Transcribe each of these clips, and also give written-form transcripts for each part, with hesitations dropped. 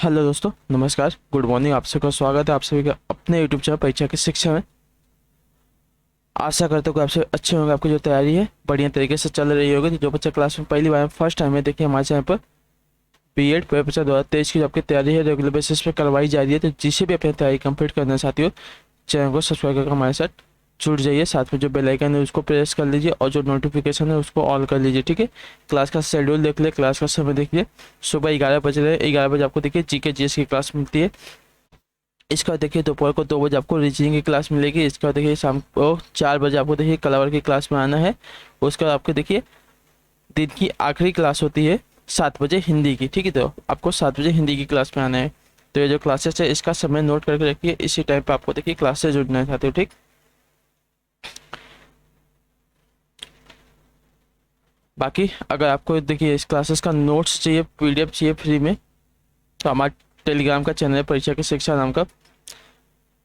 Hello दोस्तों, नमस्कार, good morning. आप सबका स्वागत है आप सभी का अपने यूट्यूब चैनल परीक्षा की शिक्षा में। आशा करते हो कि आप सब अच्छे होंगे। आपकी जो तैयारी है बढ़िया तरीके से चल रही होगी। तो जो बच्चा क्लास में पहली बार फर्स्ट टाइम है, देखिए हमारे चैनल पर बीएड परीक्षा 2023 की जो आपकी तैयारी है रेगुलर बेसिस पे करवाई जा रही है। तो जिसे भी अपनी तैयारी कंप्लीट करना चाहती हो, चैनल को सब्सक्राइब करके हमारे साथ जुड़ जाइए। साथ में जो बेल आइकन है उसको प्रेस कर लीजिए और जो नोटिफिकेशन है उसको ऑल कर लीजिए। ठीक है, क्लास का शेड्यूल देख ले, क्लास का समय देख लिए। सुबह 11 बजे रहे, 11 बजे आपको देखिए जीके जीएस की क्लास मिलती है। इसका देखिए दोपहर को 2 बजे आपको रीजनिंग की क्लास मिलेगी। इसका देखिए शाम को 4 बजे आपको देखिए कलावर की क्लास में आना है। उसका बाद आपको देखिए दिन की आखिरी क्लास होती है 7 बजे हिंदी की। ठीक है, तो आपको 7 बजे हिंदी की क्लास में आना है। तो ये जो क्लासेस है इसका समय नोट करके रखिए। इसी टाइम पे आपको देखिए क्लास से जुड़ना चाहते हो। ठीक, बाकी अगर आपको देखिए इस क्लासेस का नोट्स चाहिए, पीडीएफ चाहिए फ्री में, तो हमारे टेलीग्राम का चैनल है परीक्षा की शिक्षा नाम का।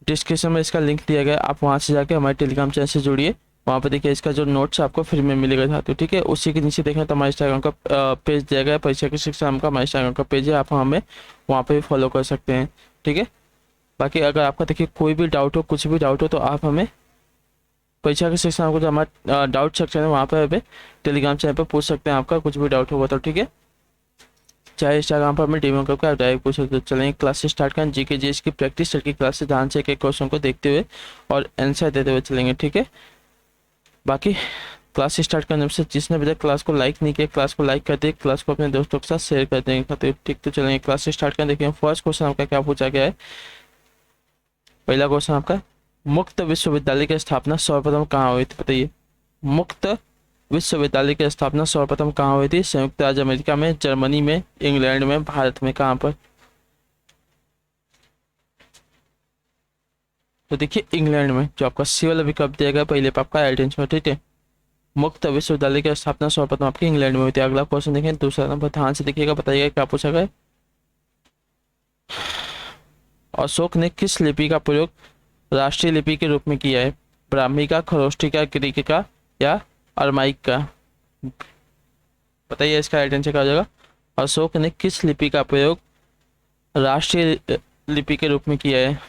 डिस्क्रिप्शन में इसका लिंक दिया गया है, आप वहाँ से जाके हमारे टेलीग्राम चैनल से जुड़िए। वहाँ पे देखिए इसका जो नोट्स आपको फ्री में मिलेगा साथियों। ठीक है, उसी के नीचे देखें तो हमारे इंस्टाग्राम का पेज दिया गया है, परीक्षा की शिक्षा नाम का हमारे इंस्टाग्राम का पेज है। आप हमें वहाँ पे भी फॉलो कर सकते हैं। ठीक है, बाकी अगर आपका देखिए कोई भी डाउट हो, कुछ भी डाउट हो, तो आप हमें परीक्षा की शिक्षा नाम का जो हमारा डाउट सेक्शन है वहाँ पे हमें टेलीग्राम चैनल पर पूछ सकते हैं। आपका कुछ भी डाउट होगा तो ठीक है, चाहे इंस्टाग्राम पर हमें डीएम करके आप डायरेक्ट पूछ सकते हो। चलेंगे क्लास से स्टार्ट करें। जीके जीएस की प्रैक्टिस सेट की क्लास से ध्यान से एक एक क्वेश्चन को देखते हुए और आंसर देते हुए चलेंगे। ठीक है, बाकी क्लास स्टार्ट करने से जिसने अभी तक क्लास को लाइक नहीं किया, क्लास को लाइक कर दे, क्लास को अपने दोस्तों के साथ शेयर कर देंगे खाते। ठीक, तो चलेंगे क्लास स्टार्ट करें। देखिए फर्स्ट क्वेश्चन आपका क्या पूछा गया है। पहला क्वेश्चन आपका, मुक्त विश्वविद्यालय की स्थापना सर्वप्रथम कहाँ हुई थी, बताइए। मुक्त विश्वविद्यालय की स्थापना सर्वप्रथम कहाँ हुई थी? संयुक्त राज्य अमेरिका में, जर्मनी में, इंग्लैंड में, भारत में, कहाँ पर? तो देखिए इंग्लैंड में। जो आपका सी वाला विकल्प दिया गया पहले पे आपका राइट आंसर। ठीक है, मुक्त विश्वविद्यालय की स्थापना सर्वप्रथम आपकी इंग्लैंड में हुई थी। अगला क्वेश्चन देखें, दूसरा नंबर, ध्यान से देखिएगा, बताइएगा क्या पूछा गया है। अशोक ने किस लिपि का प्रयोग राष्ट्रीय लिपि के रूप में किया है? ब्राह्मी का, खरोष्टी का, ग्रीक का या अरमाइक का? बताइए इसका राइट आंसर क्या हो जाएगा। अशोक ने किस लिपि का प्रयोग राष्ट्रीय लिपि के रूप में किया है?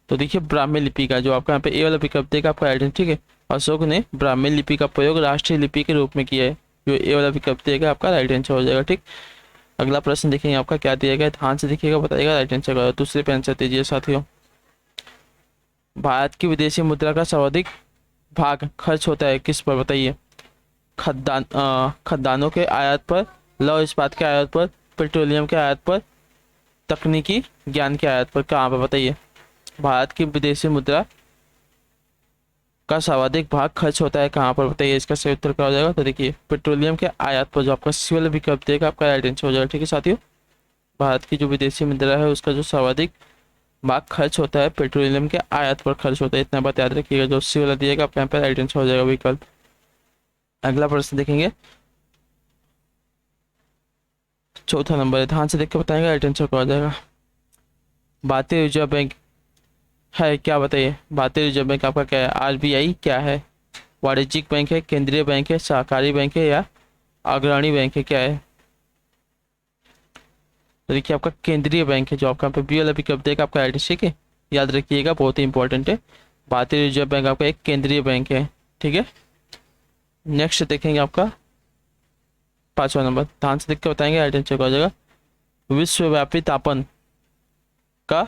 तो देखिए ब्राह्मी लिपि का। जो आपका यहाँ पे ए वाला विकल्प देगा आपका राइट आंसर। ठीक है, अशोक ने ब्राह्मी लिपि का प्रयोग राष्ट्रीय लिपि के रूप में किया है। जो ए वाला विकल्प देगा आपका राइट आंसर हो जाएगा। ठीक, अगला प्रश्न देखेंगे आपका क्या दिया गया है, ध्यान से देखिएगा, बताइएगा राइट आंसर का। दूसरे पे आंसर दीजिए साथियों। भारत की विदेशी मुद्रा का सर्वाधिक भाग खर्च होता है किस पर, बताइए। खदानों के आयात पर, लौह इस्पात के आयात पर, पेट्रोलियम के आयात पर, तकनीकी ज्ञान के आयात पर, कहाँ पर, बताइए। भारत की विदेशी मुद्रा का सर्वाधिक भाग खर्च होता है कहाँ पर, बताइए। इसका सही उत्तर क्या हो जाएगा। तो देखिए पेट्रोलियम के आयात पर। जो आपका सी वाला विकल्प देगा आपका राइट आंसर हो जाएगा। ठीक है साथियों, भारत की जो विदेशी मुद्रा है उसका जो सर्वाधिक भाग खर्च होता है पेट्रोलियम के आयात पर खर्च होता है। इतना बात याद रखिएगा। जो सी वाला दिएगा आपका यहाँ पर राइट आंसर हो जाएगा विकल्प। अगला प्रश्न देखेंगे, चौथा नंबर है, ध्यान से देख के बताएंगे राइट आंसर क्या हो जाएगा। भारतीय रिजर्व बैंक है क्या, बताइए। भारतीय रिजर्व बैंक आपका क्या है? आरबीआई क्या है? वाणिज्यिक बैंक है, केंद्रीय बैंक है, सहकारी बैंक है या अग्रणी बैंक है, क्या है? तो देखिए आपका केंद्रीय बैंक है। जो आपका यहाँ पे बी वाला विकल्प देगा आपका राइट आंसर। ठीक है, याद रखिएगा, बहुत ही इंपॉर्टेंट है। भारतीय रिजर्व बैंक आपका एक केंद्रीय बैंक है। ठीक है, नेक्स्ट देखेंगे आपका पांचवा नंबर, ध्यान से देख के बताएंगे राइट आंसर क्या हो जाएगा। विश्वव्यापी तापन का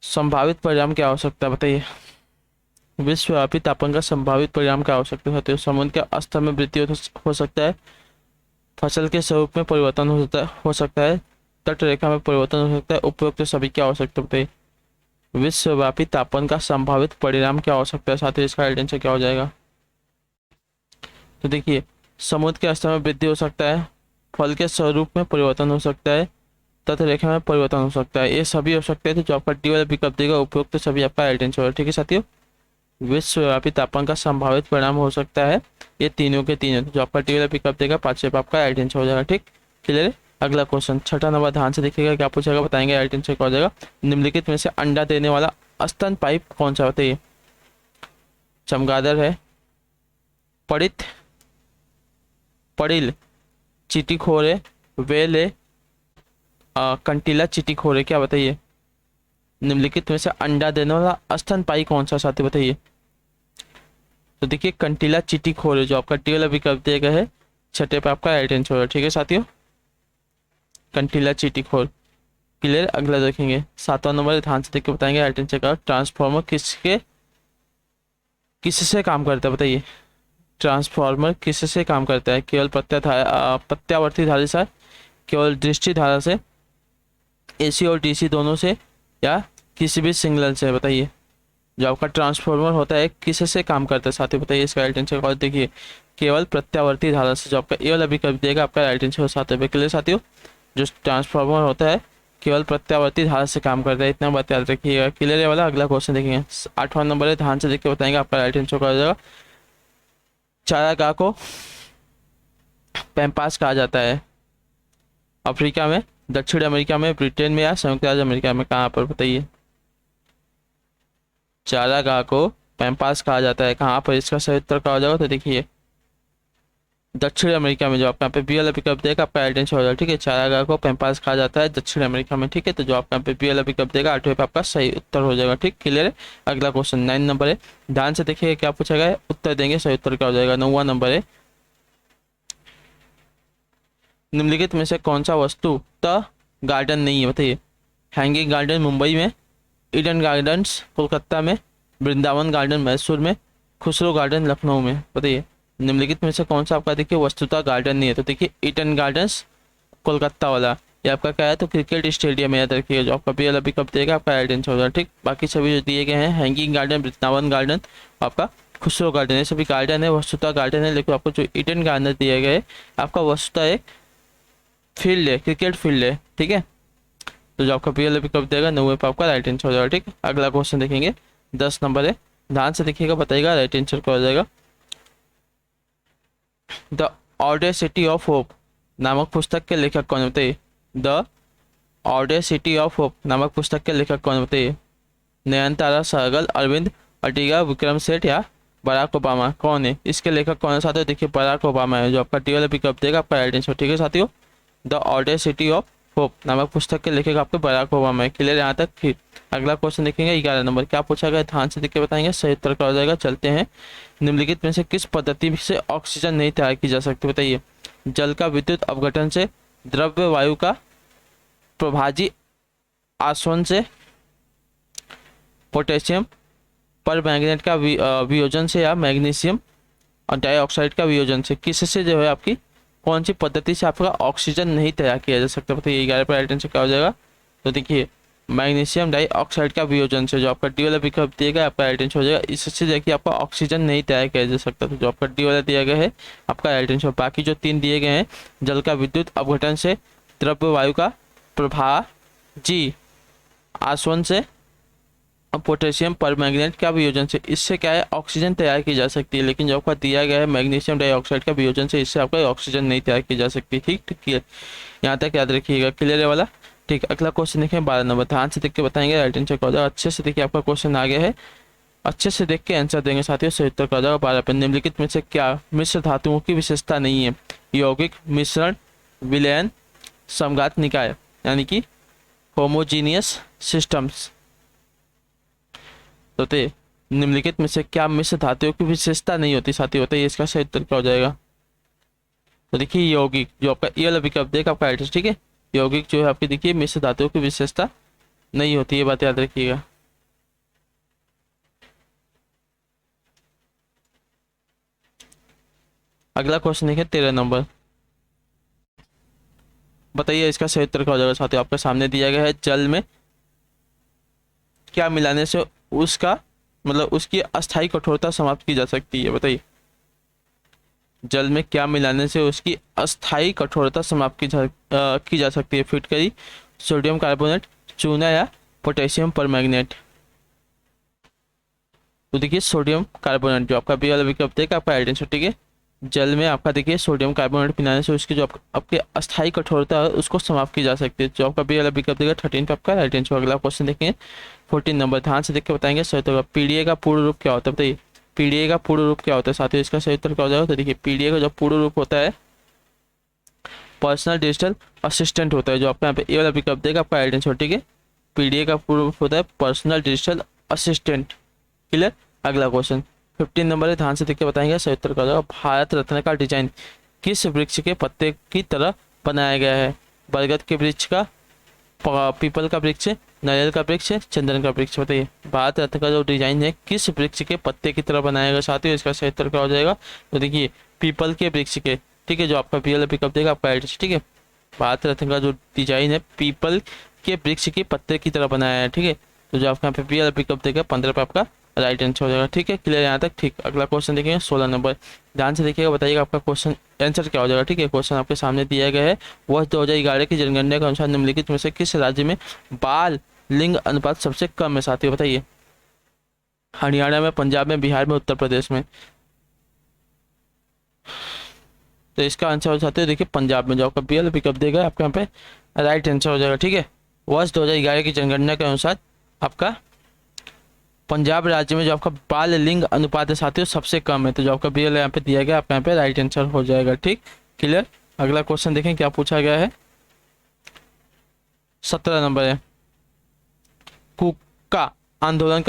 संभावित परिणाम क्या हो सकता है, बताइए। विश्वव्यापी तापन का संभावित परिणाम क्या हो सकता है? तो समुद्र के स्तर में वृद्धि हो सकता है, फसल के स्वरूप में परिवर्तन हो सकता है, तट रेखा में परिवर्तन हो सकता है, उपरोक्त तो सभी क्या हो सकता है, बताइए। विश्वव्यापी तापन का संभावित परिणाम क्या हो सकता है, साथ ही इसका राइट आंसर क्या हो जाएगा। तो देखिए समुद्र के स्तर में वृद्धि हो सकता है, फल के स्वरूप में परिवर्तन हो सकता है, तथा रेखा में परिवर्तन हो सकता है, ये सभी हो सकते हैं। तो जो आपका डी वाला विकल्प देगा उपयुक्त तो सभी आपका राइट आंसर होगा। ठीक है साथियों, विश्वव्यापी तापमान का संभावित परिणाम हो सकता है ये तीनों के तीनों। जो आपका डी वाला विकल्प देगा पांचवे पे आपका राइट आंसर हो जाएगा। ठीक, क्लियर है। अगला क्वेश्चन छठा नंबर, ध्यान से देखिएगा क्या पूछेगा, बताएंगे राइट आंसर क्या हो जाएगा। निम्नलिखित में से अंडा देने वाला स्तन पाइप कौन सा, बताइए। चमगादड़ है, पड़ित, पड़िल, चींटीखोर है, वेल है कंटीला चींटीखोर है, क्या बताइए। निम्नलिखित में से अंडा देने वाला स्तनपायी कौन सा साथी, बताइए। तो देखिए कंटीला चींटीखोर है, जो आपका डी वाला विकल्प दिया गया है छठे पे आपका राइट आंसर होगा। ठीक है साथियों, कंटीला चींटीखोर। क्लियर। अगला देखेंगे 7वां नंबर, ध्यान से देख के बताएंगे राइट आंसर का। ट्रांसफॉर्मर किससे काम करता है, बताइए। ट्रांसफॉर्मर किससे काम करता है। केवल प्रत्यावर्ती धारा से, केवल दृष्टि धारा से, एसी और डीसी दोनों से, या किसी भी सिग्नल से, बताइए। जो आपका ट्रांसफॉर्मर होता है किससे काम करता है साथियों, बताइए इसका राइट आंसर। और देखिए केवल प्रत्यावर्ती धारा से, जो आपका ए वाला विकल्प देगा आपका राइट आंसर साथियों पे। क्लियर साथियों, जो ट्रांसफॉर्मर होता है केवल प्रत्यावर्ती धारा से काम करता है, इतना बात याद रखिएगा। क्लियर है वाला। अगला क्वेश्चन देखेंगे 8वां नंबर है, ध्यान से देख के बताएंगे आपका राइट आंसर हो जाएगा। चारागाह को पैम्पास कहा जाता है अफ्रीका में, दक्षिण अमेरिका में, ब्रिटेन में, या संयुक्त राज्य अमेरिका में, कहाँ पर, बताइए। चारागाह को पैम्पास कहा जाता है कहाँ पर, इसका सही उत्तर क्या हो जाएगा। तो देखिए दक्षिण अमेरिका में, जो आपका यहाँ पे बी वाला विकल्प देगा आपका राइट आंसर हो जाएगा। ठीक है, चारागाह को पैम्पास कहा जाता है दक्षिण अमेरिका में। ठीक है, तो जो आपका यहाँ पे बी वाला विकल्प देगा 8वें पे आपका सही उत्तर हो जाएगा। ठीक, क्लियर है। अगला क्वेश्चन 9 नंबर है, ध्यान से देखिएगा क्या पूछा गया है, उत्तर देंगे, सही उत्तर क्या हो जाएगा। 9वां नंबर है, निम्नलिखित में से कौन सा वस्तु द गार्डन नहीं है, बताइए। हैंगिंग गार्डन मुंबई में, ईडन गार्डन्स कोलकाता में, वृंदावन गार्डन मैसूर में, खुसरो गार्डन लखनऊ में, बताइए। निम्नलिखित में से कौन सा आपका देखिए वस्तुतः गार्डन नहीं है। तो देखिए ईडन गार्डन्स कोलकाता वाला, ये आपका क्या है, तो क्रिकेट स्टेडियम है, याद रखिएगा। जो आपका बी वाला विकल्प देगा आपका राइट आंसर होगा। ठीक, बाकी सभी जो दिए गए हैं हैंगिंग गार्डन, वृंदावन गार्डन, आपका खुसरो गार्डन, ये सभी गार्डन है, वस्तुतः गार्डन है। लेकिन आपको जो ईडन गार्डन दिए गए आपका वस्तुतः एक फील्ड है, क्रिकेट फील्ड है। ठीक है, तो जो आपका बी वाला विकल्प देगा 9वें पे आपका राइट आंसर हो जाएगा। ठीक, अगला क्वेश्चन देखेंगे 10 नंबर है, ध्यान से देखिएगा, बताइएगा राइट आंसर क्या हो जाएगा। द ऑडेसिटी ऑफ होप नामक पुस्तक के लेखक कौन, बताइए। द ऑडेसिटी ऑफ होप नामक पुस्तक के लेखक कौन, बताइए। नयनतारा सहगल, अरविंद अटीगा, विक्रम सेठ, या बराक ओबामा, कौन है इसके लेखक कौन है साथियों। देखिए बराक ओबामा है, जो आपका डी वाला विकल्प देगा आपका राइट आंसर। ठीक है साथियों, द ऑडेसिटी ऑफ होप नामक पुस्तक के लेखक आपके बराक ओबामा है। क्लियर यहाँ तक। फिर अगला क्वेश्चन देखेंगे 11 नंबर, क्या पूछा गया, ध्यान से देख के बताएंगे, सही उत्तर क्या हो जाएगा। चलते हैं, निम्नलिखित में से किस पद्धति से ऑक्सीजन नहीं तैयार की जा सकती, बताइए। जल का विद्युत अपघटन से, द्रव्य वायु का प्रभाजी आसवन से, पोटेशियम पर मैग्नेट का वियोजन से, या मैग्नीशियम और डाइऑक्साइड का वियोजन से, किससे जो है आपकी कौन सी पद्धति से आपका ऑक्सीजन नहीं तैयार किया जा सकता, बताइए। 11 पर राइट आंसर क्या हो जाएगा। तो देखिए मैग्नीशियम डाइऑक्साइड का वियोजन से, जो आपका डी वाला विकल्प दिया गया आपका राइट आंसर हो जाएगा। इससे देखिए आपका ऑक्सीजन नहीं तैयार किया जा सकता, तो जो आपका डी वाला दिया गया है आपका राइट आंसर। बाकी जो 3 दिए गए हैं, जल का विद्युत अपघटन से, द्रव्य वायु का प्रभाजी आसवन से, पोटेशियम परमैंगनेट का वियोजन से, इससे क्या है ऑक्सीजन तैयार की जा सकती है। लेकिन जो आपका दिया गया है मैग्नीशियम डाइऑक्साइड का वियोजन से, इससे आपका ऑक्सीजन नहीं तैयार की जा सकती। ठीक, क्लियर, यहाँ तक याद रखिएगा। क्लियर है वाला। ठीक, अगला क्वेश्चन देखें 12 नंबर, ध्यान से देख के बताएंगे राइट आंसर क्या हो जाएगा। अच्छे से देखिए आपका क्वेश्चन आ गया है, अच्छे से देख के आंसर देंगे साथियों, सही उत्तर क्या हो जाएगा। 12 पे, निम्नलिखित में से क्या मिश्र धातुओं की विशेषता नहीं है। यौगिक, मिश्रण, विलयन, समघात निकाय, यानी कि होमोजीनियस सिस्टम्स। तो निम्नलिखित में से क्या मिश्र धातुओं की विशेषता नहीं होती साथी, बताइए इसका सही उत्तर क्या हो जाएगा। तो देखिए यौगिक, जो आपका ये वाला विकल्प देगा आपका राइट। ठीक है, यौगिक जो है आपकी देखिए मिश्र धातुओं की विशेषता नहीं होती, ये बात याद रखिएगा। अगला क्वेश्चन देखिए 13 नंबर, बताइए इसका सही उत्तर क्या हो जाएगा साथियों। आपके सामने दिया गया है, जल में क्या मिलाने से उसका मतलब उसकी अस्थायी कठोरता समाप्त की जा सकती है, बताइए। जल में क्या मिलाने से उसकी अस्थायी कठोरता समाप्त की जा सकती है। फिटकरी, सोडियम कार्बोनेट, चूना, या पोटेशियम परमैंगनेट। तो देखिए सोडियम कार्बोनेट, जो आपका बी वाला विकल्प देगा आपका राइट आंसर। ठीक है, जल में आपका देखिए सोडियम कार्बोनेट मिलाने से उसकी जो आपके अस्थायी कठोरता है उसको समाप्त की जा सकती है। जो आपका बी वाला विकल्प देगा 13 पे आपका राइट आंसर। अगला क्वेश्चन देखेंगे 14 नंबर, ध्यान से देख के बताएंगे सही उत्तर। पीडीए का पूर्ण रूप क्या होता है, बताइए। पीडीए का पूर्ण रूप क्या होता है साथियों, इसका सही उत्तर क्या हो जाएगा। तो देखिए पीडीए का जो पूर्ण रूप होता है पर्सनल डिजिटल असिस्टेंट होता है, जो आपका यहाँ पे ए वाला विकल्प देगा आपका राइट आंसर, ठीक है। पीडीए का पूर्व होता है पर्सनल डिजिटल असिस्टेंट। क्लियर। अगला क्वेश्चन 15 नंबर है, ध्यान से देख के बताएंगे सही उत्तर का। भारत रत्न का डिजाइन किस वृक्ष के पत्ते की तरह बनाया गया है? बरगद के वृक्ष का, पीपल का वृक्ष, नारियल का वृक्ष, चंदन का वृक्ष? बताइए भारत रत्न का जो डिजाइन है किस वृक्ष के पत्ते की तरह बनाया गया साथियों? इसका सही उत्तर क्या हो जाएगा? तो देखिए पीपल के वृक्ष के, ठीक है, जो आपका पीएल पिकअप देगा आपका एड्रेस, ठीक है। भारत रत्न का जो डिजाइन है पीपल के वृक्ष के पत्ते की तरह बनाया है, ठीक है। तो जो आपका यहाँ पे पीएल पिकअप देगा 15 पे आपका राइट आंसर हो जाएगा, ठीक है। क्लियर यहाँ तक, ठीक। अगला क्वेश्चन देखेंगे 16 नंबर, ध्यान से देखिएगा, बताइएगा आपका क्वेश्चन आंसर क्या हो जाएगा, ठीक है। क्वेश्चन आपके सामने दिया गया है, वर्ष 2011 की जनगणना के अनुसार निम्नलिखित में से किस राज्य में बाल लिंग अनुपात सबसे कम है साथियों? बताइए हरियाणा में, पंजाब में, बिहार में, उत्तर प्रदेश में? तो इसका आंसर हो जाता है देखिए पंजाब में, जो आपका पीएल पिकअप देगा आपके यहाँ पे राइट आंसर हो जाएगा, ठीक है। वर्ष 2011 की जनगणना के अनुसार आपका पंजाब राज्य में जो आपका बाल लिंग अनुपात है साथियों सबसे कम है, तो जो आपका पीएल यहाँ पे दिया गया आपका यहाँ पे राइट आंसर हो जाएगा, ठीक। क्लियर। अगला क्वेश्चन देखें क्या पूछा गया है, 17 नंबर है, कुका आंदोलन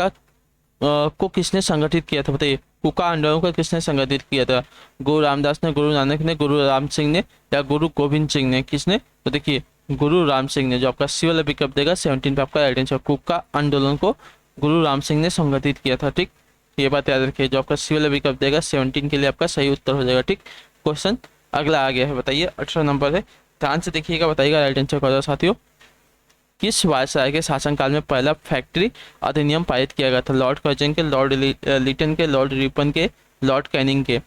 को किसने संगठित किया था? बताइए कुका आंदोलन को किसने संगठित किया था? गुरु रामदास ने, गुरु नानक ने, गुरु राम सिंह ने, या गुरु गोविंद सिंह ने? किसने? तो देखिए गुरु राम सिंह ने, जो आपका सी वाला पिकअप देगा 17 पे आपका राइट आंसर। कुका आंदोलन को गुरु राम सिंह ने संगठित किया था, ठीक। ये बात याद रखिए, जो आपका सी वाला पिकअप देगा 17 के लिए आपका सही उत्तर हो जाएगा, ठीक। क्वेश्चन अगला आ गया है, बताइए 18 नंबर है, ध्यान से देखिएगा, बताइएगा राइट आंसर क्या होगा साथियों। किस वायसराय के शासनकाल में पहला फैक्ट्री अधिनियम पारित किया गया था? लॉर्ड कर्जन के, लॉर्ड लिटन के, लॉर्ड रिपन के, लॉर्ड कैनिंग के?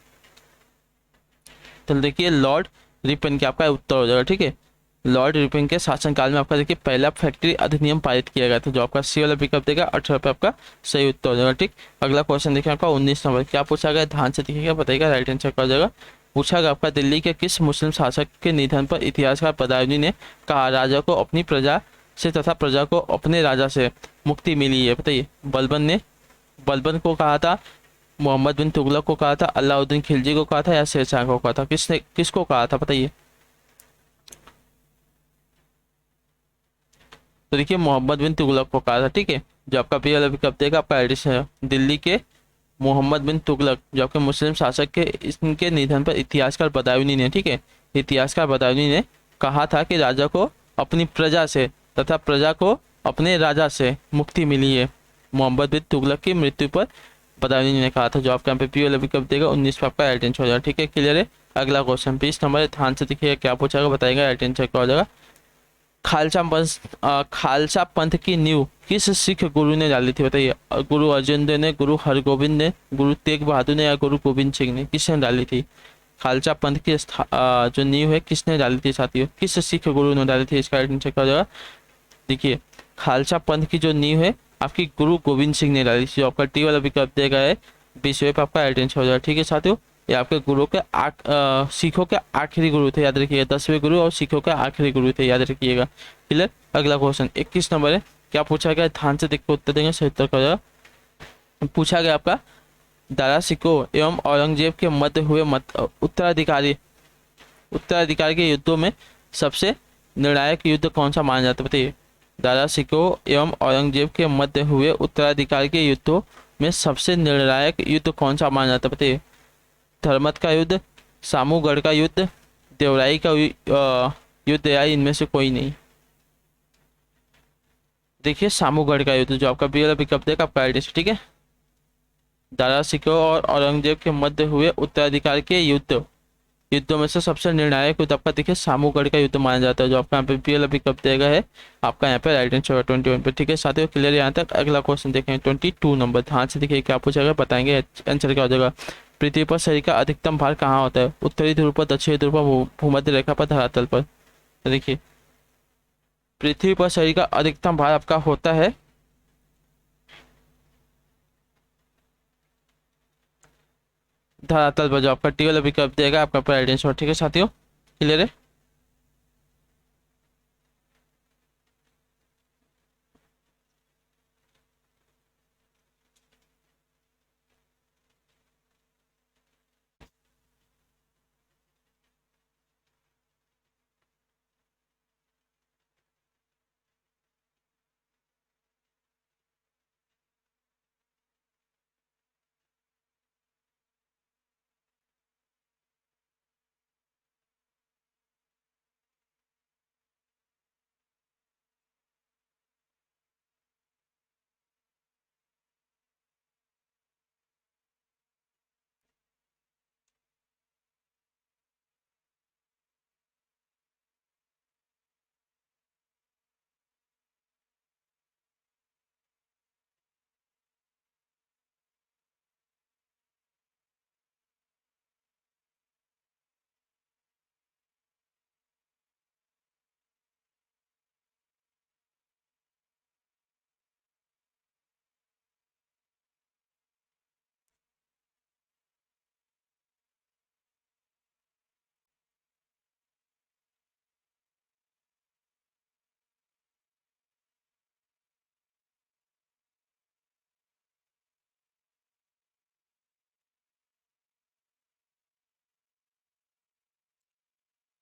तो देखिए लॉर्ड रिपन के आपका उत्तर हो जाएगा, ठीक है। लॉर्ड रिपन के शासनकाल में आपका देखिए पहला फैक्ट्री अधिनियम पारित किया गया था, जो आपका सी वाला पिकअप देगा 18 पे आपका सही उत्तर हो जाएगा, ठीक। अगला क्वेश्चन देखिए आपका 19 नंबर, क्या पूछा गया ध्यान से देखिएगा, बताइएगा राइट आंसर क्या हो जाएगा। पूछा गया आपका दिल्ली के किस मुस्लिम शासक के निधन पर इतिहासकार बदायूंनी ने कहा राजा को अपनी प्रजा से तथा प्रजा को अपने राजा से मुक्ति मिली है? बताइए बलबन ने, बलबन को कहा था, मोहम्मद बिन तुगलक को कहा था, अलाउद्दीन खिलजी को कहा था, या शेरशाह को कहा था? किसने किसको कहा था बताइए। तो देखिए मोहम्मद बिन तुगलक को कहा था, ठीक है। जो आपका पी वाला पिकअप देगा आपका एड्रेस है दिल्ली के मोहम्मद बिन तुगलक, जो आपके मुस्लिम शासक के, इनके निधन पर इतिहासकार बदायूंनी ने, ठीक है, इतिहासकार बदायूंनी ने कहा था कि राजा को अपनी प्रजा से तथा प्रजा को अपने राजा से मुक्ति मिली है। मोहम्मद बिन तुगलक की मृत्यु पर बदायूंनी ने कहा था, जो आपका यहाँ पे पी वाला पिकअप देगा 19 पे आपका राइट आंसर हो जाएगा, ठीक है। क्लियर है। अगला क्वेश्चन 20 नंबर, ध्यान से देखिएगा क्या पूछेगा, बताएगा राइट आंसर क्या हो जाएगा। खालसा पंथ की नींव किस सिख गुरु ने डाली थी? बताइए गुरु अर्जन देव ने, गुरु हरगोविंद ने, गुरु तेग बहादुर ने, या गुरु गोविंद सिंह ने? किसने डाली थी खालसा पंथ की जो नींव है किसने डाली थी साथियों? किस सिख गुरु ने डाली थी? इसका राइट आंसर क्या हो जाएगा। देखिए खालसा पंथ की जो नींव है आपकी गुरु गोविंद सिंह ने डाली थी, जो आपका टी वाला विकल्प देगा है 20वें पे आपका राइट आंसर हो जाएगा, ठीक है साथियों। ये आपके गुरु के सिखों के आखिरी गुरु थे, याद रखिएगा, 10वें गुरु और सिखों के आखिरी गुरु थे, याद रखिएगा। क्लियर। अगला क्वेश्चन 21 नंबर है, क्या पूछा गया ध्यान से देख के उत्तर देंगे, सही उत्तर हो जाएगा। पूछा गया आपका दारा सिकोह एवं औरंगजेब के मध्य हुए उत्तराधिकारी के युद्धों में सबसे निर्णायक युद्ध कौन सा माना जाता है? बताइए दारा सिकोह एवं औरंगजेब के मध्य हुए उत्तराधिकारी के युद्धों में सबसे निर्णायक युद्ध कौन सा माना जाता है? बताइए धर्मत का युद्ध, सामूगढ़ का युद्ध, देवराई का युद्ध, या इनमें से कोई नहीं? देखिए सामूगढ़ का युद्ध, जो आपका बी वाला पिकअप देगा आपका आइडिया, ठीक है। दारा सिकोह और औरंगजेब के मध्य हुए उत्तराधिकार के युद्धों में से सबसे निर्णायक युद्ध आपका देखिए सामूगढ़ का युद्ध माना जाता है, जो आपका यहाँ पे पी वाला पिकअप देगा है आपका यहाँ पे राइट आंसर 21 पे, ठीक है साथियों। क्लियर यहाँ तक। अगला क्वेश्चन देखें 22 नंबर, ध्यान से देखिए क्या पूछेगा, बताएंगे आंसर क्या हो जाएगा। पृथ्वी पर शरीर का अधिकतम भार कहाँ होता है? उत्तरी ध्रुव पर, दक्षिणी ध्रुव पर, भूमध्य रेखा पर, धरातल पर? तो देखिए पृथ्वी पर शरीर का अधिकतम भार आपका होता है धरातल पर, जो आपका टी वाला विकल्प देगा आपका पर राइट आंसर, ठीक है साथियों। क्लियर है।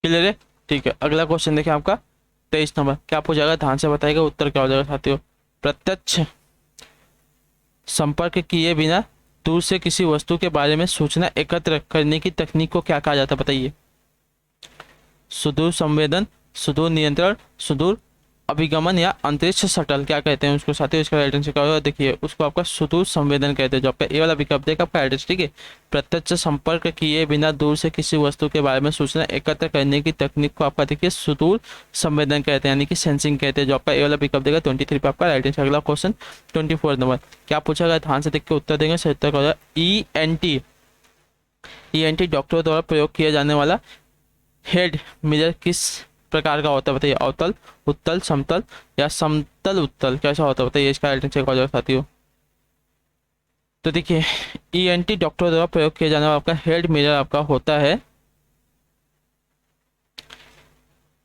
क्लियर है? ठीक है, अगला क्वेश्चन देखिए आपका 23 नंबर, क्या पूछा जाएगा, ध्यान से बताएगा, उत्तर क्या हो जाएगा साथियों। प्रत्यक्ष संपर्क किए बिना दूर से किसी वस्तु के बारे में सूचना एकत्र करने की तकनीक को क्या कहा जाता है, बताइए। सुदूर संवेदन, सुदूर नियंत्रण, सुदूर अभिगमन या अंतरिक्ष शटल, क्या कहते हैं उसको साथियों। इसका राइट आंसर क्या होगा, देखिए उसको आपका सुदूर संवेदन कहते हैं, जो आपका ए वाला विकल्प देगा आपका राइट आंसर। ठीक है, प्रत्यक्ष संपर्क किए बिना दूर से किसी वस्तु के बारे में सूचना एकत्र करने की तकनीक को आपका देखिए सुदूर संवेदन कहते हैं, यानी कि सेंसिंग कहते हैं, जो आपका ए वाला विकल्प देगा 23 पे आपका राइट आंसर। अगला क्वेश्चन 24 नंबर, क्या पूछा गया, ध्यान से देख के उत्तर देंगे, सही उत्तर क्या होगा। ई एन टी डॉक्टरों द्वारा प्रयोग किया जाने वाला हेड मिरर किस प्रकार का होता है, बताइए। अवतल, उत्तल, समतल या समतल उत्तल, कैसा होता है बताइए। इसका राइट आंसर क्या हो जाएगा साथियों। तो देखिए ई.एन.टी डॉक्टरों द्वारा प्रयोग किया जाने वाला आपका हेड मिरर आपका होता है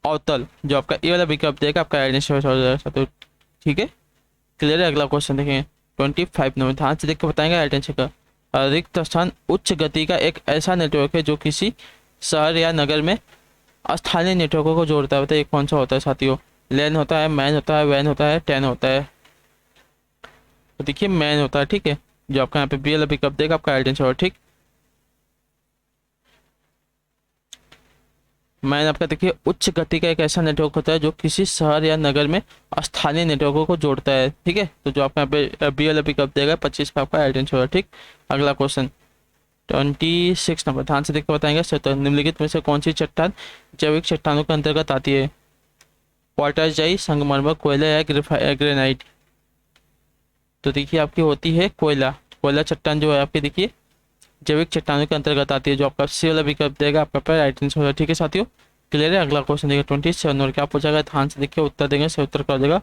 अवतल, जो आपका ए वाला विकल्प देगा आपका राइट आंसर हो जाएगा साथियों। ठीक है, क्लियर है। अगला क्वेश्चन देखेंगे 25 नंबर, ध्यान से देख के बताएंगे राइट आंसर का। रिक्त स्थान उच्च गति का एक ऐसा नेटवर्क है जो किसी शहर या नगर में स्थानीय नेटवर्कों को जोड़ता है, बताइए कौन सा होता है साथियों। लैन होता है, मैन होता है, वैन होता है, टैन होता है। तो देखिए मैन होता है, ठीक है, जो आपका यहाँ पे बी वाला पिकअप देगा आपका राइट आंसर होगा। ठीक, मैन आपका देखिए उच्च गति का एक ऐसा नेटवर्क होता है जो किसी शहर या नगर में स्थानीय नेटवर्कों को जोड़ता है। ठीक है, तो जो आपका यहाँ पे बी वाला पिकअप देगा 25 पे आपका राइट आंसर होगा। ठीक, अगला क्वेश्चन 26 नंबर, ध्यान से देख के बताएंगे सर। निम्नलिखित में से कौन सी चट्टान जैविक चट्टानों के अंतर्गत आती है। क्वार्टरजाई, संगमरमर, कोयला या ग्रेनाइट। तो देखिए आपकी होती है कोयला। कोयला चट्टान जो है आपकी देखिए जैविक चट्टानों के अंतर्गत आती है, जो आपका सी वाला विकल्प देगा आपका पर राइट आंसर होगा। ठीक है साथियों, क्लियर है। अगला क्वेश्चन देखिए 27 नंबर, क्या पूछा गया, ध्यान से देखिए उत्तर देंगे, सही उत्तर कर देगा।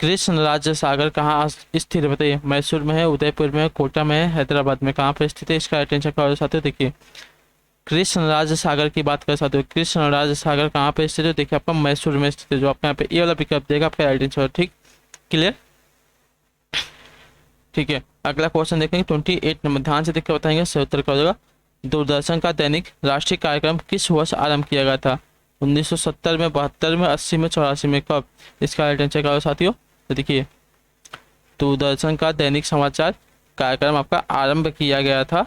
कृष्णराज सागर कहाँ स्थित है, बताइए। मैसूर में है, उदयपुर में है, कोटा में है, हैदराबाद में, कहाँ पर स्थित है। इसका राइट आंसर क्या होगा साथियों। देखिए कृष्णराज सागर की बात कर सकते हो, कृष्णराज सागर कहाँ पे स्थित है, देखिए आपका मैसूर में स्थित है, जो आपका यहाँ पे ये वाला पिकअप देगा आपका राइट आंसर। ठीक, क्लियर। ठीक है, अगला क्वेश्चन देखेंगे 28 नंबर, ध्यान से देख के बताएंगे, सही उत्तर क्या हो जाएगा। दूरदर्शन का दैनिक राष्ट्रीय कार्यक्रम किस वर्ष आरंभ किया गया था। 1970 में, 72 में, 80 में, 84 में, कब। इसका राइट आंसर क्या होगा साथियों। तो देखिए दूरदर्शन का दैनिक समाचार कार्यक्रम आपका आरंभ किया गया था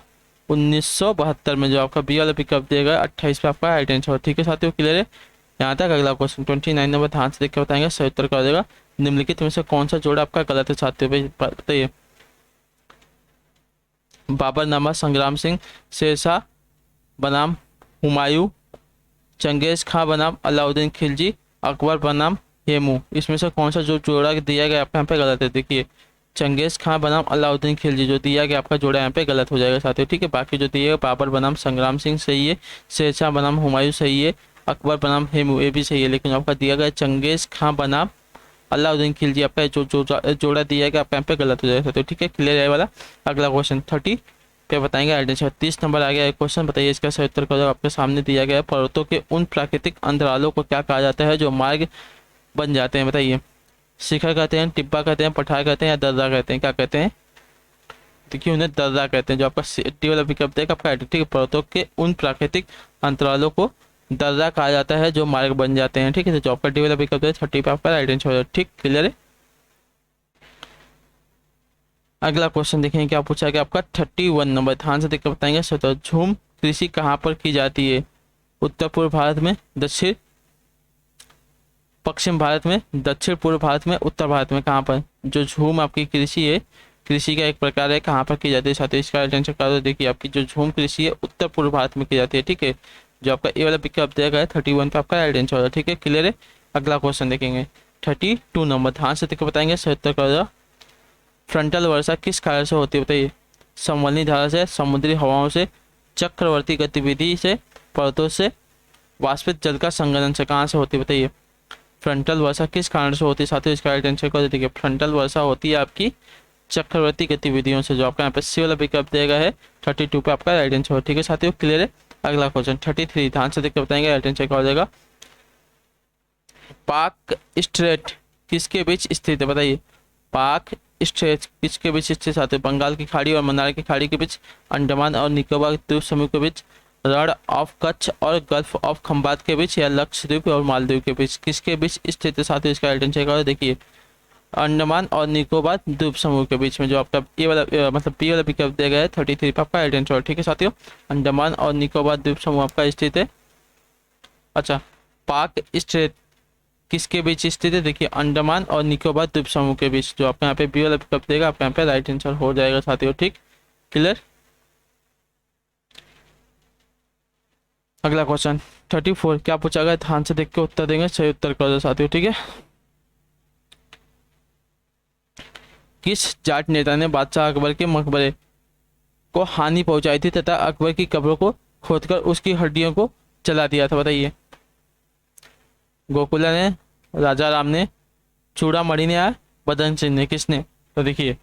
1972 में, जो आपका बी वाला पिकअप देगा 28 पे आपका राइट आंसर। ठीक है साथियों, क्लियर है। यहाँ तक अगला क्वेश्चन 29 नंबर, ध्यान से देख के बताएंगे, सही उत्तर क्या हो जाएगा। निम्नलिखित में से कौन सा जोड़ा आपका गलत है साथियों, बताइए। बाबरनामा संग्राम सिंह, शेरशाह बनाम हुमायूं, चंगेज खां बनाम अलाउद्दीन खिलजी, अकबर बनाम हेमू, इसमें से कौन सा जो जोड़ा दिया गया आपका यहाँ पे गलत है। देखिए चंगेज खां बनाम अलाउद्दीन खिलजी जो दिया गया आपका जोड़ा यहाँ पे गलत हो जाएगा साथियों। ठीक है, बाकी जो दिए बाबर बनाम संग्राम सिंह सही है, शेरशाह बनाम हुमायूं सही है, अकबर बनाम हेमू ये भी सही है, लेकिन आपका दिया गया चंगेज खां बनाम अलाउद्दीन खिलजी आपका जोड़ा दिया गया आपका यहाँ पे गलत हो जाएगा साथियों। ठीक है, क्लियर है वाला। अगला क्वेश्चन 30 पे बताएंगे राइट आंसर। 30 नंबर आ गया क्वेश्चन, बताइए इसका सही उत्तर क्या होगा। आपके सामने दिया गया है, पर्वतों के उन प्राकृतिक अंतरालों को क्या कहा जाता है जो मार्ग बन जाते हैं, बताइए। शिखर कहते हैं, टिब्बा कहते हैं, पठार कहते हैं या दर्रा कहते हैं, क्या कहते हैं। देखिए उन्हें दर्रा कहते हैं, जो आपका टी वाला विकल्प देगा आपका। ठीक है, पर्वतों के उन प्राकृतिक अंतरालों को दर्रा कहा जाता है जो मार्ग बन जाते हैं। ठीक है, तो जो आपका डी वाला विकल्प है 30 पे आपका राइट आंसर हो जाएगा। ठीक, क्लियर है। अगला क्वेश्चन देखेंगे क्या पूछा गया आपका 31 नंबर, ध्यान से देखकर बताएंगे। तो झूम कृषि कहाँ पर की जाती है। उत्तर पूर्व भारत में, दक्षिण पश्चिम भारत में, दक्षिण पूर्व भारत में, उत्तर भारत में, कहाँ पर। जो झूम आपकी कृषि है, कृषि का एक प्रकार है, कहाँ पर की जाती है साथियों। इसका आंसर कर दो। देखिए आपकी जो झूम कृषि है उत्तर पूर्व भारत में की जाती है। ठीक है, जो आपका ए वाला पिकअप दिया गया है 31 पे आपका राइट आंसर होगा। ठीक है, क्लियर है। अगला क्वेश्चन देखेंगे 32 नंबर, ध्यान से देखकर बताएंगे, सही उत्तर कर दो। फ्रंटल वर्षा किस कारण से होती है, बताइए। संवलनी धारा से, समुद्री हवाओं से, चक्रवर्ती गतिविधि से, पर्वतों से, वाष्पित जल का संघनन से, कहाँ से होती है बताइए। फ्रंटल वर्षा किस कारण से होती है साथियों। इसका राइट आंसर कर देखिए फ्रंटल वर्षा होती है आपकी चक्रवर्ती गतिविधियों से, जो आपका यहाँ पे सी वाला पिकअप देगा है 32 पे आपका राइट आंसर हो। ठीक है साथियों, क्लियर है। अगला क्वेश्चन 33, ध्यान से देखकर बताएंगे राइट आंसर क्या हो जाएगा। पाक स्ट्रेट किसके बीच स्थित है, बताइए। पाक स्ट्रेट किसके बीच स्थित साथियों। बंगाल की खाड़ी और मन्नार की खाड़ी के बीच, अंडमान और निकोबार द्वीप समूह के बीच, रण ऑफ कच्छ और गल्फ ऑफ खंबात के बीच या लक्षद्वीप और मालदीव के बीच, किसके बीच स्थित है साथियों? इसका राइट आंसर है देखिए अंडमान और निकोबार द्वीप समूह के बीच में। जो आपका ये वाला मतलब बी वाला विकल्प दिया गया है 33 पे आपका राइट आंसर। ठीक है साथियों, अंडमान और निकोबार द्वीप समूह आपका स्थित है। अच्छा, पाक स्ट्रेट किसके बीच स्थित है? देखिए अंडमान और निकोबार द्वीप समूह के बीच। जो आपका यहाँ पे बी वाला विकल्प देगा आपका यहाँ पे राइट आंसर हो जाएगा साथियों। ठीक, क्लियर। अगला क्वेश्चन 34 क्या पूछा गया? ध्यान से देख के उत्तर देंगे, सही उत्तर कर दो साथियों। ठीक है, किस जाट नेता ने बादशाह अकबर के मकबरे को हानि पहुंचाई थी तथा अकबर की कब्रों को खोदकर उसकी हड्डियों को जला दिया था? बताइए। गोकुला ने, राजा राम ने, चूड़ामणि ने या बदन सिंह ने? किसने? तो देखिए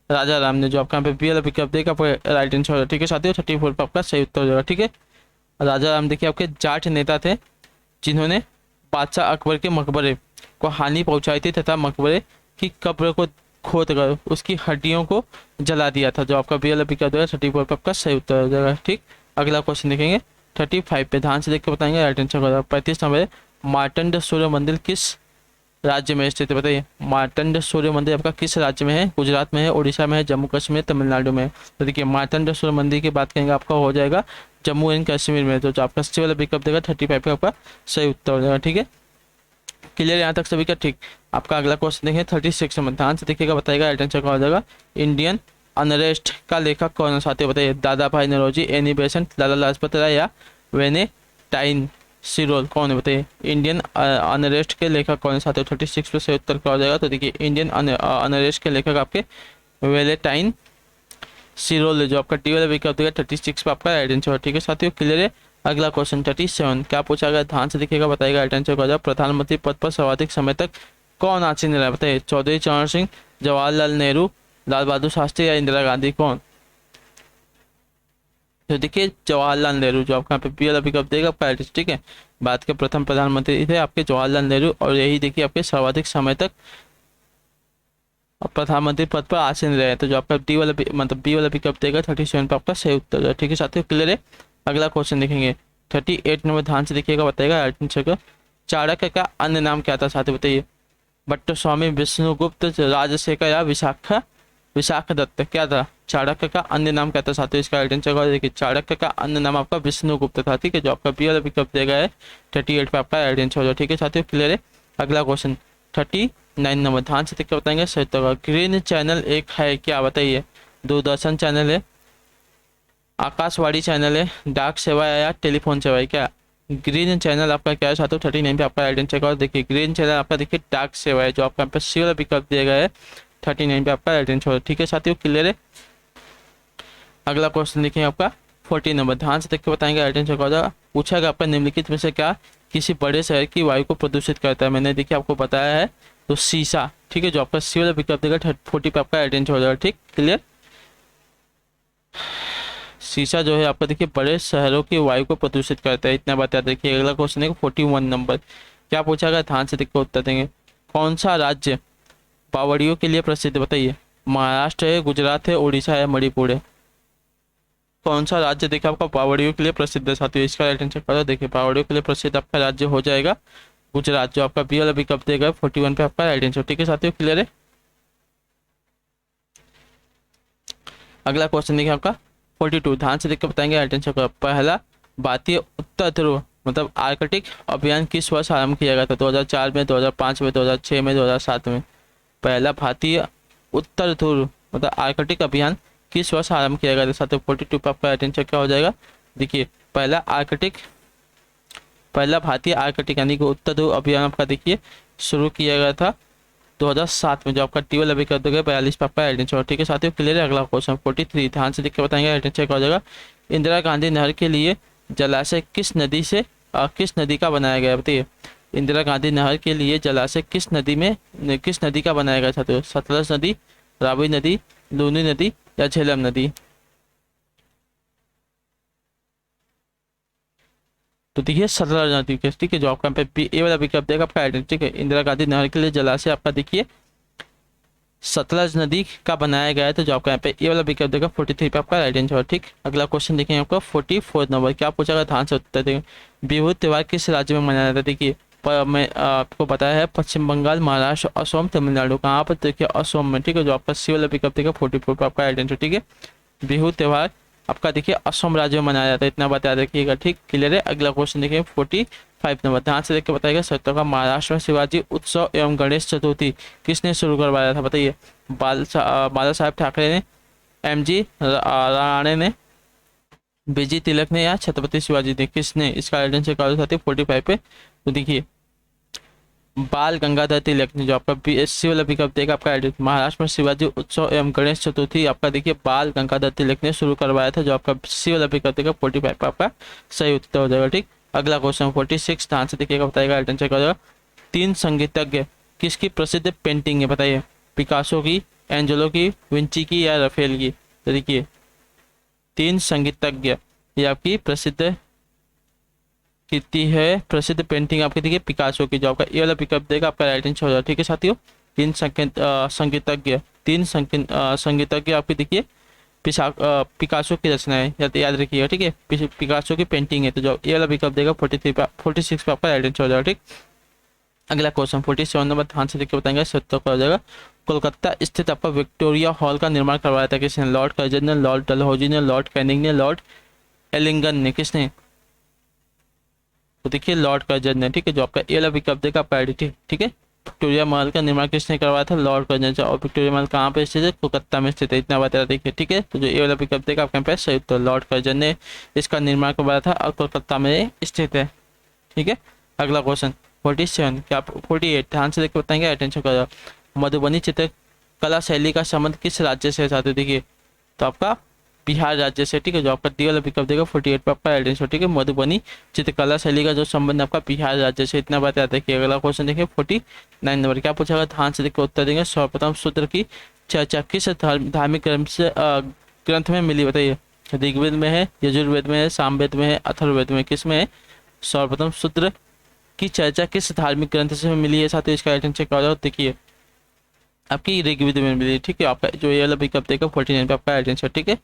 राजा राम ने। जो आपका यहाँ पे बी वाला विकल्प देगा राइट आंसर होगा। ठीक है साथियों, 34 पर आपका सही उत्तर हो जाएगा। ठीक है, राजा राम देखिए आपके जाट नेता थे जिन्होंने बादशाह अकबर के मकबरे को हानि पहुंचाई थी तथा मकबरे की कब्र को खोद कर उसकी हड्डियों को जला दिया था। जो आपका बी वाला विकल्प देगा 34 पर आपका सही उत्तर हो जाएगा। ठीक, अगला क्वेश्चन देखेंगे 35 पे, ध्यान से देख के बताएंगे राइट आंसर होगा। 35 नंबर मार्तंड सूर्य मंदिर किस राज्य में स्थित है? बताइए। मार्तंड सूर्य मंदिर आपका किस राज्य में है? गुजरात में है, उड़ीसा में है, जम्मू कश्मीर, तमिलनाडु में है? तो देखिए मार्तंड सूर्य मंदिर की बात करेंगे आपका हो जाएगा जम्मू एंड कश्मीर में। तो जो आपका सी वाला विकल्प देगा 35 पे आपका सही उत्तर हो जाएगा। ठीक है, क्लियर यहाँ तक सभी का? ठीक, आपका अगला क्वेश्चन देखें 36 में, ध्यान से देखिएगा, बताएगा राइट आंसर क्या हो जाएगा। इंडियन अनरेस्ट का लेखक कौन है साथियों? बताइए। दादा भाई नौरोजी, एनी बेसेंट, लाला लाजपत राय या वेने टाइन सिरोल? कौन है बताइए। इंडियन अनरेस्ट के लेखक कौन है साथियों? 36 पे सही उत्तर क्या हो जाएगा? तो देखिए इंडियन अनरेस्ट के लेखक आपके वेलेटाइन सिरोल है। जो आपका डी वाला विकल्प देगा 36 पे आपका राइट आंसर। ठीक है साथियों, क्लियर है। अगला क्वेश्चन 37 क्या पूछा गया? ध्यान से देखिएगा, बताएगा राइट आंसर क्या हो जाएगा। प्रधानमंत्री पद पर सर्वाधिक समय तक कौन आसीन रहा? बताइए। चौधरी चरण सिंह, जवाहरलाल नेहरू, लाल बहादुर शास्त्री या इंदिरा गांधी? कौन? तो देखिए जवाहरलाल नेहरू। जो आपका यहाँ पे बी वाला विकल्प देगा आपका राइट। ठीक है, भारत के प्रथम प्रधानमंत्री थे आपके जवाहरलाल नेहरू और यही देखिए आपके सर्वाधिक समय तक प्रधानमंत्री पद पर आसीन रहे। तो जो आपका डी वाला मतलब बी वाला विकल्प देगा 37 पर आपका सही उत्तर है। ठीक है साथियों, क्लियर है। अगला क्वेश्चन देखेंगे 38 नंबर, ध्यान से देखिएगा, बताएगा राइट आंसर का। चाणक्य का अन्य नाम क्या था साथियों? बताइए। भट्ट स्वामी, विष्णुगुप्त, राजशेखर या विशाख दत्त? क्या था? चाणक्य का अन्य नाम क्या था साथियों? इसका राइट आंसर देखिए चाणक्य का अन्य नाम आपका विष्णुगुप्त था। ठीक है, जो आपका बी वाला विकल्प देगा है 38 पे आपका राइट आंसर होगा। ठीक है साथियों, क्लियर है। अगला क्वेश्चन 39 नंबर, ध्यान से देखकर बताएंगे सही उत्तर। ग्रीन चैनल एक है क्या? बताइए। दूरदर्शन चैनल है, आकाशवाणी चैनल है, डाक सेवा है या टेलीफोन सेवा है? क्या ग्रीन चैनल आपका क्या है साथियों? 39 पे आपका राइट आंसर और देखिए ग्रीन चैनल आपका देखिए डाक सेवा है। जो आपका यहाँ पे सी वाला विकल्प दिया गया है 39 पे आपका राइट आंसर। ठीक है साथियों, क्लियर है। अगला क्वेश्चन देखिए आपका 40 नंबर, ध्यान से देख के बताएंगे राइट आंसर क्या होगा। पूछा गया आपका निम्नलिखित में से क्या किसी बड़े शहर की वायु को प्रदूषित करता है? मैंने देखिए आपको बताया है तो शीशा। ठीक है, जो आपका सी वाला विकल्प देगा 40 पे आपका राइट आंसर हो जाएगा। ठीक, क्लियर। शीशा जो है आपका देखिए बड़े शहरों की वायु को प्रदूषित करता है, इतना बता देखिए। अगला क्वेश्चन है 41 नंबर, क्या पूछा गया? ध्यान से देखकर उत्तर देंगे। कौन सा राज्य बावड़ियों के लिए प्रसिद्ध? बताइए। महाराष्ट्र है, गुजरात है, उड़ीसा है, मणिपुर है? कौन सा राज्य देखिए आपका बावड़ियों के लिए प्रसिद्ध है साथियों? इसका राइट आंसर करो। देखिए बावड़ियों के लिए प्रसिद्ध आपका राज्य हो जाएगा गुजरात। जो आपका बी वाला विकल्प देगा 41 पे आपका राइट आंसर। ठीक है साथियों, क्लियर है। अगला क्वेश्चन देखिए आपका 42, ध्यान से देख के बताएंगे राइट आंसर का। पहला भारतीय उत्तर ध्रुव मतलब आर्कटिक अभियान किस वर्ष आरंभ किया गया था? 2004 में, 2005 में, 2006 में, 2007 में? पहला भारतीय उत्तर ध्रुव मतलब आर्कटिक अभियान किस वर्ष आरंभ किया गया था साथियों? 42 पे आपका राइट आंसर क्या हो जाएगा? देखिए पहला भारतीय आर्कटिक यानी कि उत्तर ध्रुव अभियान आपका देखिए शुरू किया गया था 2007 में। जो आपका टी वाला विकल्प देगा 42 पे आपका राइट आंसर। ठीक है साथियों, क्लियर है। अगला क्वेश्चन 43, ध्यान से देख के बताएंगे राइट आंसर क्या हो जाएगा। इंदिरा गांधी नहर के लिए जलाशय किस नदी का बनाया गया? बताइए। इंदिरा गांधी नहर के लिए जलाशय किस नदी का बनाया गया साथियों? सतलज नदी, रावी नदी, लूनी नदी या झेलम नदी? तो देखिए सतलज नदी के। ठीक है, जो आपका ए वाला विकल्प देगा आपका राइट आंसर। ठीक है, इंदिरा गांधी नहर के लिए जलाशय आपका देखिए सतलज नदी का बनाया गया है, तो जो आपका यहाँ पे ये वाला विकल्प देगा 43 पे आपका राइट आंसर। ठीक, अगला क्वेश्चन देखेंगे आपका 44 नंबर, क्या पूछा गया, ध्यान से उत्तर देंगे। बिहू त्यौहार किस राज्य में मनाया जाता है? देखिए मैं आपको बताया है पश्चिम बंगाल, महाराष्ट्र, असम, तमिलनाडु, कहाँ पर? देखिए असम में। ठीक है, जो आपका सी वाला विकल्प देगा 44 पे आपका राइट आंसर। ठीक है, बिहू त्यौहार आपका देखिए असम राज्य में मनाया जाता है, इतना बात याद रखिएगा। ठीक, क्लियर है। अगला क्वेश्चन देखिए 45 नंबर, ध्यान से देख के बताइएगा। सत्तर का महाराष्ट्र में शिवाजी उत्सव एवं गणेश चतुर्थी किसने शुरू करवाया था? बताइए। बाला साहेब ठाकरे ने, एमजी राणे ने, बीजी तिलक ने, या छत्रपति शिवाजी ने? किसने इसका राइट आंसर कर 45 पे? तो देखिए बाल गंगाधर तिलक ने, जो आपका बीएससी वाला विकल्प देगा आपका एडिट। महाराष्ट्र में शिवाजी उत्सव एवं गणेश चतुर्थी आपका देखिए बाल गंगाधर तिलक ने शुरू करवाया था, जो आपका सी वाला विकल्प देगा 45 पे आपका सही उत्तर हो जाएगा। ठीक, अगला क्वेश्चन 46, ध्यान से देखिएगा, बताएगा राइट आंसर क्या। तीन संगीतज्ञ किसकी प्रसिद्ध पेंटिंग है? बताइए। पिकासो की, एंजेलो की, विंची की, या राफेल की? तो देखिए तीन संगीतज्ञ ये आपकी प्रसिद्ध कितनी है, प्रसिद्ध पेंटिंग आपकी देखिए पिकासो की, जो आपका ये वाला विकल्प देगा आपका राइट आंसर हो जाएगा। ठीक है साथियों, तीन संगीतज्ञ, संगीतज्ञ आपकी देखिए पिकासो की रचना है, याद रखिएगा। ठीक है, पिकासो की पेंटिंग है, तो जो ये वाला विकल्प देगा 46 पे आपका राइट आंसर हो जाएगा। ठीक, अगला क्वेश्चन 47 नंबर, ध्यान से देखिए बताएंगे, सत्तर का हो जाएगा। कोलकाता स्थित आपका विक्टोरिया हॉल का निर्माण करवाया था किसने? लॉर्ड कर्जन ने, लॉर्ड डलहौजी ने, लॉर्ड कैनिंग ने, लॉर्ड एलिंगन ने? किसने? तो देखिए लॉर्ड कर्जन ने। ठीक है, जो आपका ए वाला विकल्प देगा आपका आइडेंटिटी। ठीक है, विक्टोरिया महल का निर्माण किसने करवाया था? लॉर्ड कर्जन से। और विक्टोरिया महल कहाँ पे स्थित है? कोलकाता में स्थित है, इतना बात याद रखिए। ठीक है, तो जो ए वाला विकल्प देगा आपके पास सही उत्तर, लॉर्ड कर्जन ने इसका निर्माण करवाया था और कोलकाता में स्थित है। ठीक है, अगला क्वेश्चन 47, क्या 48, ध्यान से देखकर बताएंगे, अटेंशन करो। मधुबनी चित्रकला शैली का संबंध किस राज्य से है? देखिए तो आपका बिहार राज्य से। ठीक है, जो आपका डी वाला विकल्प देगा 48 पे आपका आइडेंटिटी। ठीक है, मधुबनी चित्रकला शैली का जो संबंध आपका बिहार राज्य से, इतना बात याद रखिए। अगला क्वेश्चन देखिए 49 नंबर, क्या पूछा गया, ध्यान से देखकर उत्तर देंगे। सर्वप्रथम सूत्र की चर्चा किस धार्मिक ग्रंथ में मिली? बताइए। ऋग्वेद में है, यजुर्वेद में है, सामवेद में है, अथर्ववेद में? किस में है? सर्वप्रथम सूत्र की चर्चा किस धार्मिक ग्रंथ से मिली है साथियों? इसका राइट आंसर क्या हो जाएगा? देखिए आपकी ऋग्वेद में मिली। ठीक है, आपका जो ये वाला विकल्प देगा 49 पे आपका राइट आंसर। ठीक है,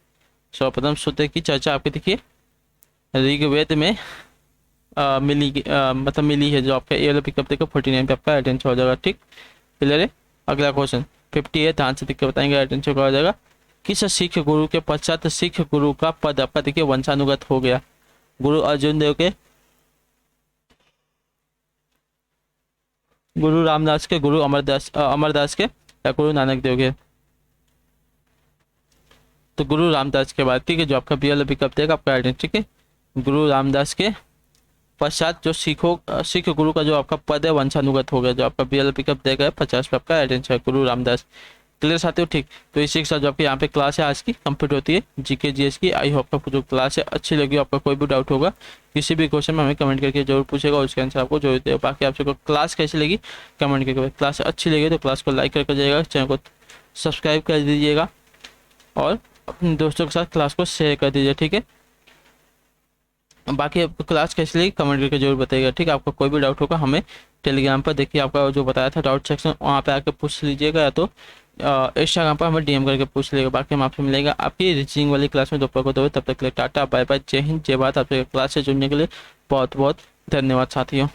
सर्वप्रथम सूत्र की चर्चा आपके देखिए ऋग्वेद में मतलब मिली है, जो आपका ये वाला विकल्प देगा 49 पे आपका राइट आंसर हो जाएगा। ठीक, क्लियर है। अगला क्वेश्चन 58, ध्यान से देखकर बताएंगे, राइट आंसर क्या हो जाएगा। किस सिख गुरु के पश्चात सिख गुरु का पद आपका देखिए वंशानुगत हो गया? गुरु अर्जुन देव के, गुरु रामदास के, गुरु अमरदास के, या गुरु नानक देव के? तो गुरु रामदास के बाद। ठीक है, जो आपका बी वाला विकल्प देगा आपका राइट आंसर। ठीक है, गुरु रामदास के पश्चात जो सिख गुरु का जो आपका पद है वंशानुगत हो गया, जो आपका बी वाला विकल्प देगा 50 पे आपका राइट आंसर है, गुरु रामदास। क्लियर साथियों? ठीक, तो इसी के साथ जो आपकी यहाँ पे क्लास है आज की कंप्लीट होती है, जीके जीएस की। आई होप आपको जो क्लास है अच्छी लगी, आपका कोई भी डाउट होगा किसी भी क्वेश्चन में हमें कमेंट करके जरूर पूछेगा, उसके आंसर आपको जरूर देगा। बाकी आप सबको क्लास कैसी लगी कमेंट करके, क्लास अच्छी लगी तो क्लास को लाइक करके जाइएगा, चैनल को सब्सक्राइब कर दीजिएगा और अपने दोस्तों के साथ क्लास को शेयर कर दीजिए। ठीक है, बाकी आपको क्लास कैसी लगी कमेंट करके जरूर बताइएगा। ठीक है, आपको कोई भी डाउट होगा हमें टेलीग्राम पर देखिए आपका जो बताया था डाउट सेक्शन, वहाँ पे आके पूछ लीजिएगा, या तो इंस्टाग्राम पर हमें डीएम करके पूछ लीजिएगा। बाकी हम आपसे मिलेगा आपकी रीचिंग वाली क्लास में दोपहर को 2 बजे। तब तक के लिए टाटा बाय बाय, जय हिंद जय भारत। आपसे क्लास से जुड़ने के लिए बहुत बहुत धन्यवाद साथियों।